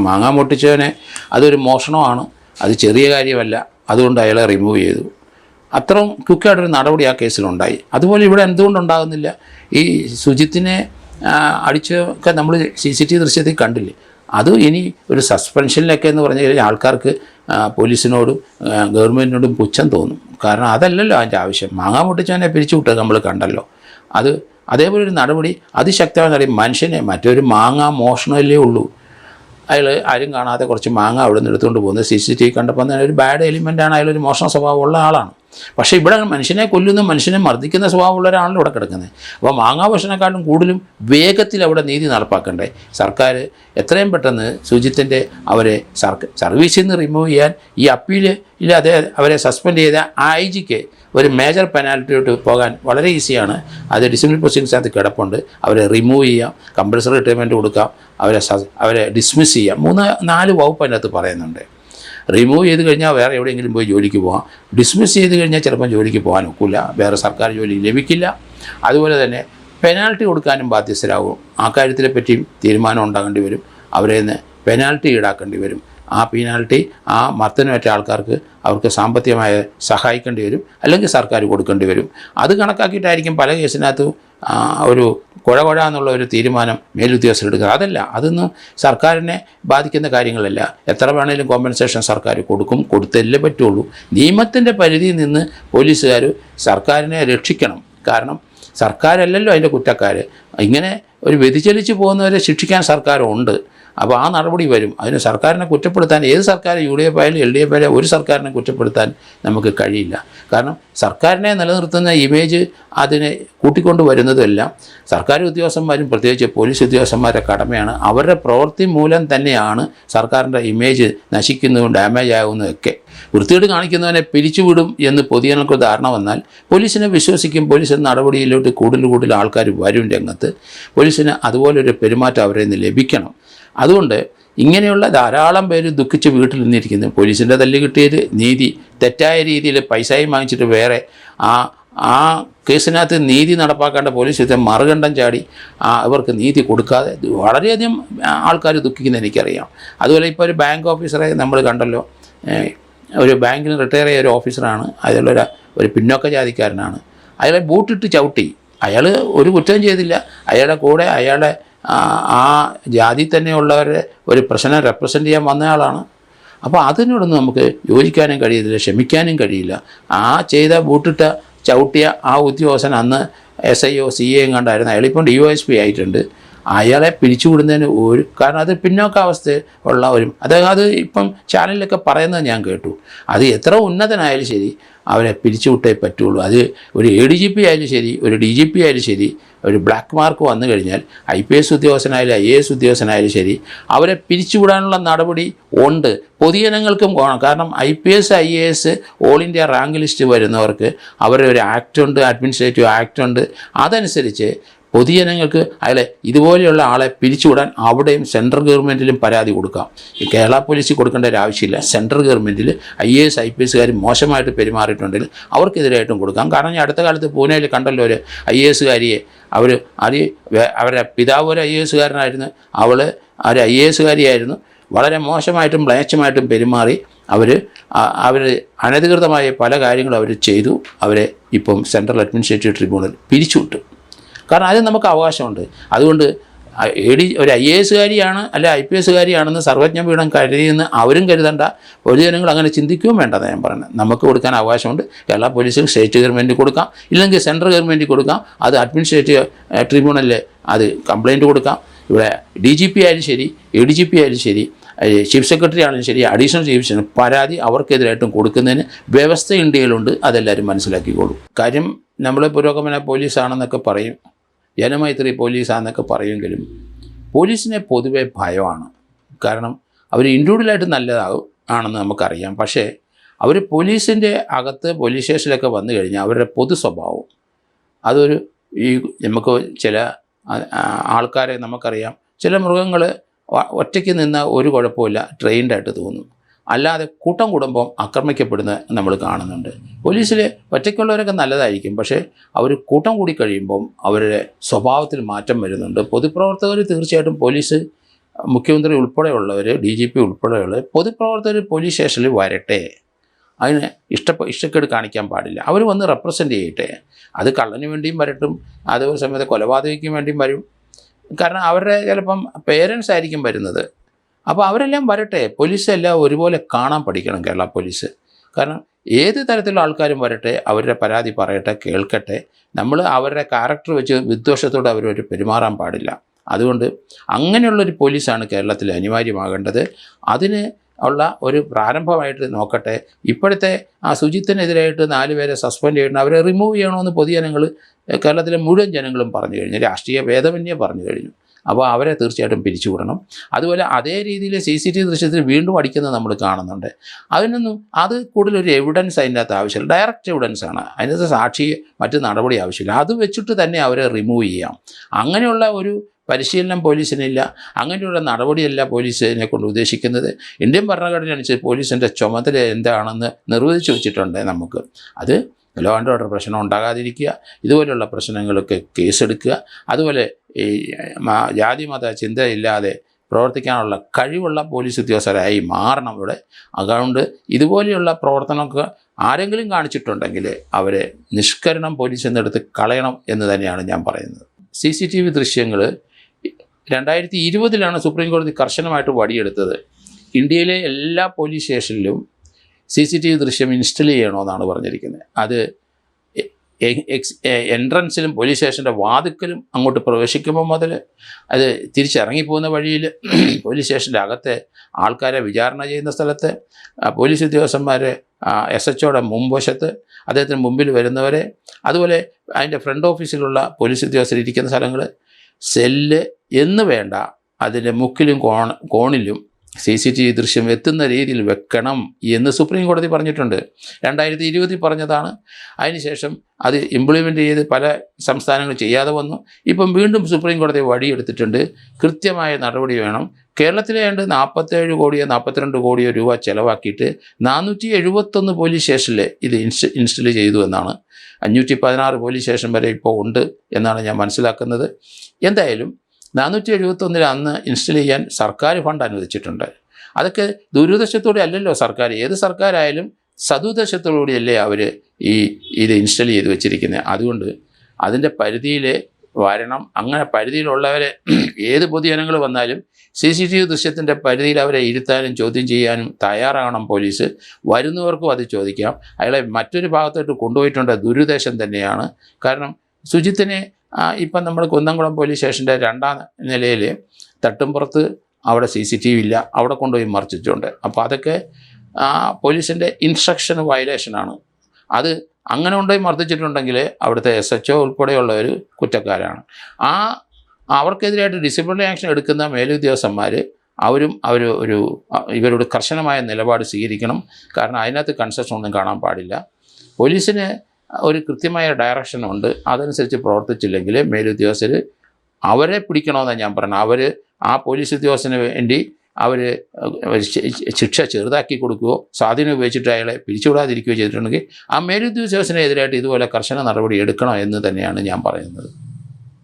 മാങ്ങ പൊട്ടിച്ചവനെ അതൊരു മോഷണമാണ്, അത് ചെറിയ കാര്യമല്ല, അതുകൊണ്ട് അയാളെ റിമൂവ് ചെയ്തു. അത്രയും ക്വിക്കായിട്ടൊരു നടപടി ആ കേസിലുണ്ടായി. അതുപോലെ ഇവിടെ എന്തുകൊണ്ടുണ്ടാകുന്നില്ല? ഈ സുജിത്തിനെ അടിച്ചൊക്കെ നമ്മൾ CCTV ദൃശ്യത്തിൽ കണ്ടില്ലേ? അത് ഇനി ഒരു സസ്പെൻഷനിലൊക്കെ എന്ന് പറഞ്ഞു കഴിഞ്ഞാൽ ആൾക്കാർക്ക് പോലീസിനോടും ഗവൺമെൻറ്റിനോടും പുച്ഛം തോന്നും. കാരണം അതല്ലല്ലോ അതിൻ്റെ ആവശ്യം. മാങ്ങ പൊട്ടിച്ചവനെ പിരിച്ചു വിട്ടത് നമ്മൾ കണ്ടല്ലോ. അതേപോലെ ഒരു നടപടി അതിശക്തമായ നടപടി. മനുഷ്യനെ മറ്റൊരു മാങ്ങ മോഷണമല്ലേ ഉള്ളൂ, അയാൾ ആരും കാണാതെ കുറച്ച് മാങ്ങ അവിടെ നിന്ന് എടുത്തുകൊണ്ട് പോകുന്നത് CCTV കണ്ടപ്പോൾ തന്നെ ഒരു ബാഡ് എലിമെൻ്റാണ്, അയാളൊരു മോഷണ സ്വഭാവമുള്ള ആളാണ്. പക്ഷേ ഇവിടെ മനുഷ്യനെ കൊല്ലുന്ന, മനുഷ്യനെ മർദ്ദിക്കുന്ന സ്വഭാവമുള്ള ഒരാളാണ് ഇവിടെ കിടക്കുന്നത്. അപ്പോൾ മാങ്ങാ ഭക്ഷണക്കാളും കൂടുതലും വേഗത്തിൽ അവിടെ നീതി നടപ്പാക്കണ്ടേ? സർക്കാർ എത്രയും പെട്ടെന്ന് സുജിത്തിൻ്റെ അവരെ സർവീസിൽ നിന്ന് റിമൂവ് ചെയ്യാൻ ഈ അപ്പീലിൽ അവരെ സസ്പെൻഡ് ചെയ്ത IG-ക്ക് ഒരു മേജർ പെനാൽറ്റിയോട്ട് പോകാൻ വളരെ ഈസിയാണ്. അത് ഡിസിപ്ലിനറി പ്രൊസീഡിങ്സിനകത്ത് കിടപ്പുണ്ട്. അവരെ റിമൂവ് ചെയ്യാം, കമ്പൽസറി റിട്ടയർമെൻറ്റ് കൊടുക്കാം, അവരെ ഡിസ്മിസ് ചെയ്യാം. 3-4 വകുപ്പ് അതിനകത്ത് പറയുന്നുണ്ട്. റിമൂവ് ചെയ്ത് കഴിഞ്ഞാൽ വേറെ എവിടെയെങ്കിലും പോയി ജോലിക്ക് പോകാം. ഡിസ്മിസ് ചെയ്ത് കഴിഞ്ഞാൽ ചിലപ്പം ജോലിക്ക് പോകാൻ ഒക്കില്ല, വേറെ സർക്കാർ ജോലി ലഭിക്കില്ല. അതുപോലെ തന്നെ പെനാൽറ്റി കൊടുക്കാനും ബാധ്യസ്ഥരാകും. ആ കാര്യത്തിനെ പറ്റിയും തീരുമാനം ഉണ്ടാകേണ്ടി വരും. അവരെ നിന്ന് പെനാൽറ്റി ഈടാക്കേണ്ടി വരും. ആ പെനാൽറ്റി ആ മർദ്ദനമേറ്റ ആൾക്കാർക്ക് അവർക്ക് സാമ്പത്തികമായി സഹായിക്കേണ്ടി വരും, അല്ലെങ്കിൽ സർക്കാർ കൊടുക്കേണ്ടി വരും. അത് കണക്കാക്കിയിട്ടായിരിക്കും പല കേസിനകത്തും ഒരു കുഴ എന്നുള്ള ഒരു തീരുമാനം മേലുദ്യോഗസ്ഥർ എടുക്കുക. അതല്ല, അതൊന്നും സർക്കാരിനെ ബാധിക്കുന്ന കാര്യങ്ങളല്ല. എത്ര വേണേലും കോമ്പൻസേഷൻ സർക്കാർ കൊടുത്തല്ലേ പറ്റുള്ളൂ. നിയമത്തിൻ്റെ പരിധിയിൽ നിന്ന് പോലീസുകാർ സർക്കാരിനെ രക്ഷിക്കണം. കാരണം സർക്കാരല്ലല്ലോ അതിൻ്റെ കുറ്റക്കാർ. ഇങ്ങനെ ഒരു വ്യതിചലിച്ച് പോകുന്നവരെ ശിക്ഷിക്കാൻ സർക്കാരുണ്ട്. അപ്പോൾ ആ നടപടി വരും. അതിന് സർക്കാരിനെ കുറ്റപ്പെടുത്താൻ, ഏത് സർക്കാർ UDF ആയാലും LDF ആയാലും ഒരു സർക്കാരിനെ കുറ്റപ്പെടുത്താൻ നമുക്ക് കഴിയില്ല. കാരണം സർക്കാരിനെ നിലനിർത്തുന്ന ഇമേജ് അതിനെ കൂട്ടിക്കൊണ്ട് വരുന്നതെല്ലാം സർക്കാർ ഉദ്യോഗസ്ഥന്മാരും പ്രത്യേകിച്ച് പോലീസ് ഉദ്യോഗസ്ഥന്മാരുടെ കടമയാണ്. അവരുടെ പ്രവൃത്തി മൂലം തന്നെയാണ് സർക്കാരിൻ്റെ ഇമേജ് നശിക്കുന്നതും ഡാമേജ് ആകുന്നതൊക്കെ. വൃത്തികേട് കാണിക്കുന്നവനെ പിരിച്ചുവിടും എന്ന് പൊതുജനങ്ങൾക്ക് ധാരണ വന്നാൽ പോലീസിനെ വിശ്വസിക്കും. പോലീസ് നടപടിയിലോട്ട് കൂടുതൽ ആൾക്കാർ വരും രംഗത്ത്. പോലീസിന് അതുപോലൊരു പെരുമാറ്റം അവരിൽ നിന്ന് ലഭിക്കണം. അതുകൊണ്ട് ഇങ്ങനെയുള്ള ധാരാളം പേര് ദുഃഖിച്ച് വീട്ടിൽ നിന്നിരിക്കുന്നു. പോലീസിൻ്റെ തല്ല് കിട്ടിയത് നീതി തെറ്റായ രീതിയിൽ പൈസയും വാങ്ങിച്ചിട്ട് വേറെ ആ കേസിനകത്ത് നീതി നടപ്പാക്കേണ്ട പോലീസ് മറുകണ്ഠം ചാടി അവർക്ക് നീതി കൊടുക്കാതെ വളരെയധികം ആൾക്കാർ ദുഃഖിക്കുന്നത് എനിക്കറിയാം. അതുപോലെ ഇപ്പോൾ ഒരു ബാങ്ക് ഓഫീസറെ നമ്മൾ കണ്ടല്ലോ, ഒരു ബാങ്കിന് റിട്ടയർ ചെയ്ത ഒരു ഓഫീസറാണ്. ഒരു പിന്നോക്ക ജാതിക്കാരനാണ്. അയാളെ ബൂട്ടിട്ട് ചവിട്ടി. അയാൾ ഒരു കുറ്റവും ചെയ്തില്ല. അയാളുടെ കൂടെ അയാളെ ആ ജാതി തന്നെയുള്ളവരെ ഒരു പ്രശ്നം റെപ്രസെൻ്റ് ചെയ്യാൻ വന്നയാളാണ്. അപ്പോൾ അതിനോടൊന്നും നമുക്ക് യോജിക്കാനും കഴിയത്തില്ല, ക്ഷമിക്കാനും കഴിയില്ല. ചെയ്ത ബൂട്ടിട്ട ചവിട്ടിയ ആ ഉദ്യോഗസ്ഥൻ അന്ന് SIO CA കണ്ടായിരുന്നു. അയാളിപ്പം DYSP ആയിട്ടുണ്ട്. അയാളെ പിരിച്ചുവിടുന്നതിന് കാരണം അത് പിന്നോക്കാവസ്ഥ ഉള്ള അത് ഇപ്പം ചാനലിലൊക്കെ പറയുന്നത് ഞാൻ കേട്ടു. അത് എത്ര ഉന്നതനായാലും ശരി അവരെ പിരിച്ചുവിട്ടേ പറ്റുള്ളൂ. അത് ഒരു ADGP ആയാലും ശരി, ഒരു DGP ആയാലും ശരി, ഒരു ബ്ലാക്ക് മാർക്ക് വന്നു കഴിഞ്ഞാൽ IPS ഉദ്യോഗസ്ഥനായാലും IAS ഉദ്യോഗസ്ഥനായാലും ശരി അവരെ പിരിച്ചുവിടാനുള്ള നടപടി ഉണ്ട്. പൊതുജനങ്ങൾക്കും പോകണം. കാരണം IPS IAS all India rank list വരുന്നവർക്ക് അവരുടെ ഒരു ആക്റ്റുണ്ട്, അഡ്മിനിസ്ട്രേറ്റീവ് ആക്റ്റുണ്ട്. അതനുസരിച്ച് പൊതുജനങ്ങൾക്ക് അയാളെ ഇതുപോലെയുള്ള ആളെ പിരിച്ചുവിടാൻ അവിടെയും സെൻട്രൽ ഗവൺമെൻറ്റിലും പരാതി കൊടുക്കാം. ഈ കേരള പോലീസിൽ കൊടുക്കേണ്ട ഒരു ആവശ്യമില്ല. സെൻട്രൽ ഗവൺമെൻറ്റിൽ IAS IPSകാർ മോശമായിട്ട് പെരുമാറിയിട്ടുണ്ടെങ്കിൽ അവർക്കെതിരായിട്ടും കൊടുക്കാം. കാരണം അടുത്ത കാലത്ത് പൂനെയിൽ കണ്ടല്ലോ ഒരു IASകാരിയെ, അവരുടെ പിതാവ് ഒരു IASകാരനായിരുന്നു, അവൾ ഒരു IASകാരിയായിരുന്നു. വളരെ മോശമായിട്ടും മ്ലേച്ഛമായിട്ടും പെരുമാറി അവർ അനധികൃതമായ പല കാര്യങ്ങളും അവർ ചെയ്തു. അവരെ ഇപ്പം സെൻട്രൽ അഡ്മിനിസ്ട്രേറ്റീവ് ട്രിബ്യൂണൽ പിരിച്ചുവിട്ടു. കാരണം അതിന് നമുക്ക് അവകാശമുണ്ട്. അതുകൊണ്ട് ഒരു IASകാരിയാണ് അല്ലെ IPSകാരിയാണെന്ന് സർവജ്ഞപീഠം കരുതിയെന്ന് അവരും കരുതണ്ട, പൊതുജനങ്ങൾ അങ്ങനെ ചിന്തിക്കുകയും വേണ്ടതാണ് ഞാൻ പറയുന്നത്. നമുക്ക് കൊടുക്കാൻ അവകാശമുണ്ട്. കേരള പോലീസിൽ സ്റ്റേറ്റ് ഗവൺമെൻറ് കൊടുക്കാം, ഇല്ലെങ്കിൽ സെൻട്രൽ ഗവൺമെൻറ് കൊടുക്കാം. അത് അഡ്മിനിസ്ട്രേറ്റീവ് ട്രിബ്യൂണലിൽ അത് കംപ്ലയിൻറ്റ് കൊടുക്കാം. ഇവിടെ DGP ആയാലും ശരി, ADGP ആയാലും ശരി, ചീഫ് സെക്രട്ടറി ആണെങ്കിലും ശരി, അഡീഷണൽ ചീഫ് സെക്രട്ടറി പരാതി അവർക്കെതിരായിട്ടും കൊടുക്കുന്നതിന് വ്യവസ്ഥ ഇന്ത്യയിലുണ്ട്. അതെല്ലാവരും മനസ്സിലാക്കിക്കോളൂ. കാര്യം നമ്മൾ പുരോഗമന പോലീസാണെന്നൊക്കെ പറയും, ജനമൈത്രി പോലീസാണെന്നൊക്കെ പറയുമെങ്കിലും പോലീസിനെ പൊതുവെ ഭയമാണ്. കാരണം അവർ ഇൻഡിവിജ്വലായിട്ട് നല്ലതാണെന്ന് നമുക്കറിയാം. പക്ഷേ അവർ പോലീസിൻ്റെ അകത്ത് പോലീസ് സ്റ്റേഷനിലൊക്കെ വന്നു കഴിഞ്ഞാൽ അവരുടെ പൊതു സ്വഭാവം അതൊരു നമുക്ക് ചില ആൾക്കാരെ നമുക്കറിയാം. ചില മൃഗങ്ങൾ ഒറ്റയ്ക്ക് നിന്ന് ഒരു കുഴപ്പമില്ല, ട്രെയിൻഡായിട്ട് തോന്നും. അല്ലാതെ കൂട്ടം കൂടുമ്പം ആക്രമിക്കപ്പെടുന്ന നമ്മൾ കാണുന്നുണ്ട്. പോലീസിൽ ഒറ്റയ്ക്കുള്ളവരൊക്കെ നല്ലതായിരിക്കും, പക്ഷേ അവർ കൂട്ടം കൂടി കഴിയുമ്പം അവരുടെ സ്വഭാവത്തിൽ മാറ്റം വരുന്നുണ്ട്. പൊതുപ്രവർത്തകർ തീർച്ചയായിട്ടും പോലീസ് മുഖ്യമന്ത്രി ഉൾപ്പെടെയുള്ളവർ, DGP ഉൾപ്പെടെയുള്ളവർ പൊതുപ്രവർത്തകർ പോലീസ് സ്റ്റേഷനിൽ വരട്ടെ. അതിന് ഇഷ്ടക്കേട് കാണിക്കാൻ പാടില്ല. അവർ വന്ന് റെപ്രസെൻ്റ് ചെയ്യട്ടെ. അത് കള്ളന് വേണ്ടിയും വരട്ടും, അതേ സമയത്ത് കൊലപാതകയ്ക്കും വേണ്ടിയും വരും. കാരണം അവരുടെ ചിലപ്പം പേരൻസ് ആയിരിക്കും വരുന്നത്. അപ്പോൾ അവരെല്ലാം വരട്ടെ. പോലീസ് എല്ലാം ഒരുപോലെ കാണാൻ പഠിക്കണം കേരള പോലീസ്. കാരണം ഏത് തരത്തിലുള്ള ആൾക്കാരും വരട്ടെ, അവരുടെ പരാതി പറയട്ടെ, കേൾക്കട്ടെ. നമ്മൾ അവരുടെ ക്യാരക്ടർ വെച്ച് വിദ്വേഷത്തോടെ അവർ പെരുമാറാൻ പാടില്ല. അതുകൊണ്ട് അങ്ങനെയുള്ളൊരു പോലീസാണ് കേരളത്തിൽ അനിവാര്യമാകേണ്ടത്. അതിന് ഉള്ള ഒരു പ്രാരംഭമായിട്ട് നോക്കട്ടെ. ഇപ്പോഴത്തെ ആ സുജിത്തിനെതിരായിട്ട് 4 പേരെ സസ്പെൻഡ് ചെയ്യണം, അവരെ റിമൂവ് ചെയ്യണമെന്ന് പൊതുജനങ്ങൾ, കേരളത്തിലെ മുഴുവൻ ജനങ്ങളും പറഞ്ഞു കഴിഞ്ഞു. രാഷ്ട്രീയ ഭേദമന്യേ പറഞ്ഞു കഴിഞ്ഞു. അപ്പോൾ അവരെ തീർച്ചയായിട്ടും പിരിച്ചുവിടണം. അതുപോലെ അതേ രീതിയിൽ CCTV ദൃശ്യത്തിൽ വീണ്ടും അടിക്കുന്നത് നമ്മൾ കാണുന്നുണ്ട്. അത് കൂടുതലൊരു എവിഡൻസ് അതിൻ്റെ അകത്ത് ആവശ്യമില്ല. ഡയറക്റ്റ് എവിഡൻസാണ്. അതിനകത്ത് സാക്ഷി മറ്റ് നടപടി ആവശ്യമില്ല. അത് വെച്ചിട്ട് തന്നെ അവരെ റിമൂവ് ചെയ്യാം. അങ്ങനെയുള്ള ഒരു പരിശീലനം പോലീസിനില്ല. അങ്ങനെയുള്ള നടപടിയല്ല പോലീസിനെ കൊണ്ട് ഉദ്ദേശിക്കുന്നത്. ഇന്ത്യൻ ഭരണഘടന അനുസരിച്ച് പോലീസിൻ്റെ ചുമതല എന്താണെന്ന് നിർവചിച്ച് വെച്ചിട്ടുണ്ട് നമുക്ക്. അത് ലോ ആൻഡ് ഓർഡർ പ്രശ്നം ഉണ്ടാകാതിരിക്കുക, ഇതുപോലെയുള്ള പ്രശ്നങ്ങൾക്ക് കേസെടുക്കുക, അതുപോലെ ഈ ജാതി മത ചിന്തയില്ലാതെ പ്രവർത്തിക്കാനുള്ള കഴിവുള്ള പോലീസ് ഉദ്യോഗസ്ഥരായി മാറണം ഇവിടെ. അതുകൊണ്ട് ഇതുപോലെയുള്ള പ്രവർത്തനമൊക്കെ ആരെങ്കിലും കാണിച്ചിട്ടുണ്ടെങ്കിൽ അവരെ നിഷ്കരണം പോലീസിൽ നിന്നെടുത്ത് കളയണം എന്ന് തന്നെയാണ് ഞാൻ പറയുന്നത്. CCTV ദൃശ്യങ്ങൾ 2020 സുപ്രീം കോടതി കർശനമായിട്ട് വടിയെടുത്തത്. ഇന്ത്യയിലെ എല്ലാ പോലീസ് സ്റ്റേഷനിലും CCTV ദൃശ്യം ഇൻസ്റ്റൽ ചെയ്യണമെന്നാണ് പറഞ്ഞിരിക്കുന്നത്. അത് എൻട്രൻസിലും പോലീസ് സ്റ്റേഷൻ്റെ വാതിക്കലും അങ്ങോട്ട് പ്രവേശിക്കുമ്പോൾ മുതൽ അത് തിരിച്ചിറങ്ങിപ്പോകുന്ന വഴിയിൽ, പോലീസ് സ്റ്റേഷൻ്റെ അകത്തെ ആൾക്കാരെ വിചാരണ ചെയ്യുന്ന സ്ഥലത്ത്, പോലീസ് ഉദ്യോഗസ്ഥന്മാരെ SHOയുടെ മുൻവശത്ത്, അദ്ദേഹത്തിന് മുമ്പിൽ വരുന്നവരെ, അതുപോലെ അതിൻ്റെ ഫ്രണ്ട് ഓഫീസിലുള്ള പോലീസ് ഉദ്യോഗസ്ഥർ ഇരിക്കുന്ന സ്ഥലങ്ങൾ, സെല്ല് എന്ന് വേണ്ട അതിൻ്റെ മുക്കിലും കോണിലും CCTV ദൃശ്യം എത്തുന്ന രീതിയിൽ വെക്കണം എന്ന് സുപ്രീം കോടതി പറഞ്ഞിട്ടുണ്ട്. 2020 പറഞ്ഞതാണ്. അതിനുശേഷം അത് ഇംപ്ലിമെൻ്റ് ചെയ്ത് പല സംസ്ഥാനങ്ങൾ ചെയ്യാതെ വന്നു. ഇപ്പം വീണ്ടും സുപ്രീം കോടതി വടിയെടുത്തിട്ടുണ്ട്. കൃത്യമായ നടപടി വേണം. കേരളത്തിലെ 47 കോടിയോ 42 കോടിയോ രൂപ ചിലവാക്കിയിട്ട് 471 പോലീസ് സ്റ്റേഷനിൽ ഇത് ഇൻസ്റ്റൽ ചെയ്തു എന്നാണ്. 516 പോലീസ് സ്റ്റേഷൻ വരെ ഇപ്പോൾ ഉണ്ട് എന്നാണ് ഞാൻ മനസ്സിലാക്കുന്നത്. എന്തായാലും 471 അന്ന് ഇൻസ്റ്റൽ ചെയ്യാൻ സർക്കാർ ഫണ്ട് അനുവദിച്ചിട്ടുണ്ട്. അതൊക്കെ ദുരുദ്ദേശത്തോടെ അല്ലല്ലോ സർക്കാർ. ഏത് സർക്കാരായാലും സതുദ്ദേശത്തോടുകൂടിയല്ലേ അവർ ഇത് ഇൻസ്റ്റൽ ചെയ്ത് വെച്ചിരിക്കുന്നത്. അതുകൊണ്ട് അതിൻ്റെ പരിധിയിൽ വരണം. അങ്ങനെ പരിധിയിലുള്ളവരെ ഏത് പൊതുജനങ്ങൾ വന്നാലും CCTV ദൃശ്യത്തിൻ്റെ പരിധിയിൽ അവരെ ഇരുത്താനും ചോദ്യം ചെയ്യാനും തയ്യാറാകണം പോലീസ്. വരുന്നവർക്കും അത് ചോദിക്കാം. അയാളെ മറ്റൊരു ഭാഗത്തോട്ട് കൊണ്ടുപോയിട്ടുണ്ട് ദുരുദ്ദേശം തന്നെയാണ്. കാരണം സുജിത്തിനെ ഇപ്പം നമ്മൾ കുന്നംകുളം പോലീസ് സ്റ്റേഷൻ്റെ 2ാം നിലയിൽ തട്ടുംപുറത്ത് അവിടെ CCTV ഇല്ല, അവിടെ കൊണ്ടുപോയി മറിച്ചിട്ടുണ്ട്. അപ്പോൾ അതൊക്കെ പോലീസിൻ്റെ ഇൻസ്ട്രക്ഷൻ വയലേഷനാണ്. അത് അങ്ങനെ കൊണ്ടുപോയി മർദ്ദിച്ചിട്ടുണ്ടെങ്കിൽ അവിടുത്തെ SHO ഉൾപ്പെടെയുള്ളവർ കുറ്റക്കാരാണ്. അവർക്കെതിരായിട്ട് ഡിസിപ്ലിനറി ആക്ഷൻ എടുക്കുന്ന മേലുദ്യോഗസ്ഥന്മാർ ഇവരോട് കർശനമായ നിലപാട് സ്വീകരിക്കണം. കാരണം അതിനകത്ത് കൺസെഷൻ ഒന്നും കാണാൻ പാടില്ല. പോലീസിന് ഒരു കൃത്യമായ ഡയറക്ഷനുണ്ട്. അതനുസരിച്ച് പ്രവർത്തിച്ചില്ലെങ്കിൽ മേലുദ്യോഗസ്ഥർ അവരെ പിടിക്കണമെന്നാണ് ഞാൻ പറഞ്ഞത്. അവർ ആ പോലീസ് ഉദ്യോഗസ്ഥന് വേണ്ടി അവർ ശിക്ഷ ചെറുതാക്കി കൊടുക്കുകയോ സ്വാധീനം ഉപയോഗിച്ചിട്ട് അയാളെ പിരിച്ചുവിടാതിരിക്കുകയോ ചെയ്തിട്ടുണ്ടെങ്കിൽ ആ മേലുദ്യോഗസ്ഥനെതിരായിട്ട് ഇതുപോലെ കർശന നടപടി എടുക്കണം എന്ന് തന്നെയാണ് ഞാൻ പറയുന്നത്.